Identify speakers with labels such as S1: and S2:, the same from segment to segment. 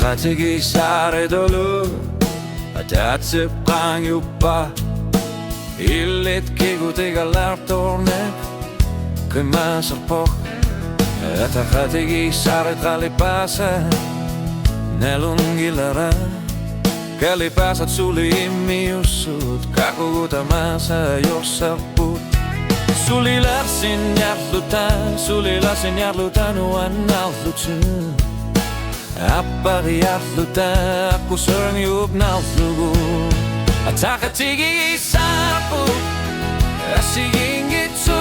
S1: хатиги саре долу атацып қаңюпа Illit kigutiga lärtornet Kymmäsar pok Että hatigi saaret kalipasa Nelungillara Kalipasat suli immiussut Kakukutamassa jossaput Suli larsin jarlutan uannallutsyn Appari jarlutan Akku sörnjup nallugu Atakatigi sapu Asigingitsu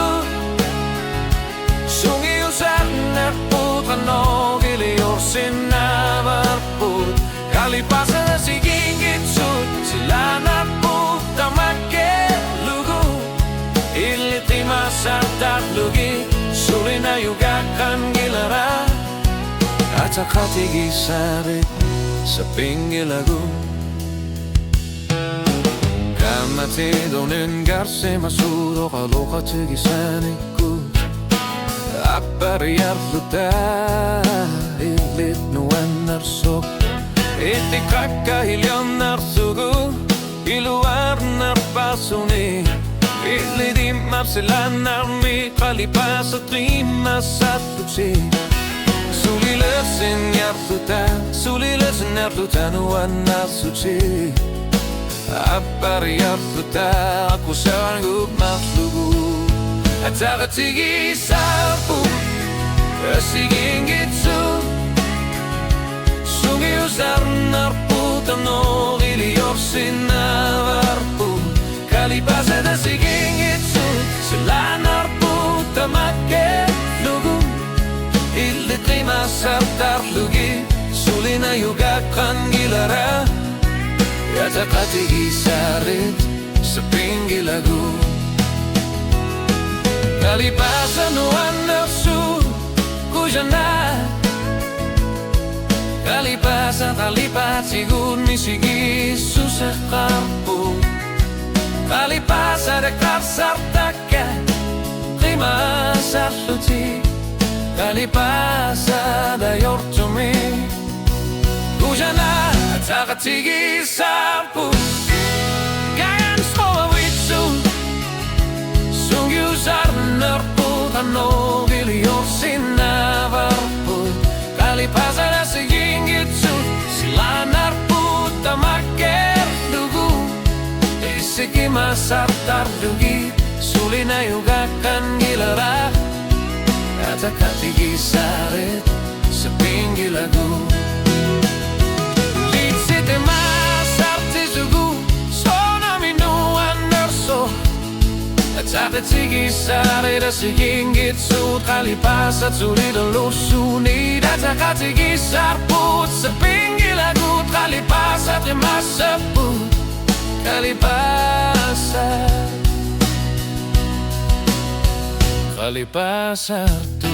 S1: Sungi usarner putra nogili orsin navarput Kalipasa asigingitsu Silanar putra makelugu Illitima sartarlugi Sulina yugakan gilara Atakatigi sarit Sa pingilagu Kammatidon yngarse suuro kalokatigi sänikut Appari jarluta illit nuannarsok Itti kakka hiljonnarsugu Iluarnar pasuni Illit immarsilannarmi Kalipasat rimmasatluksi Sulilösen jarluta nuannarsutsi Appari jarluta Aku sanggup maklugu Atakatigi sapu Asigingitsu Sungi usarnar puta nogili orsin navarpu Kalipasa asigingitsu Silanar puta makelugu Illitima sartarlugi Sulina yugakan gilara Atakatigi sarit sa pingilagu Kalipasa nuannarsu kujana Kalipasa kalipasigun misigi susahkarpu Kalipasa dekar sartaka Rima sarluti Kalipasa dayortumi Kujana Atakatigi sapu Gagan skoavitsu Sungi usarnar puta nogili orsin navarput Kalipasa asigingitsu Silanar puta makelugu Isigima sartarlugi Sulina yugakan gilara Atakatigi saret sa pingilagu Atakatigi sarit asigingitsu Kalipasat sulidalusuni Atakatigi sarput sa pingilagut Kalipasat rimasaput Kalipasat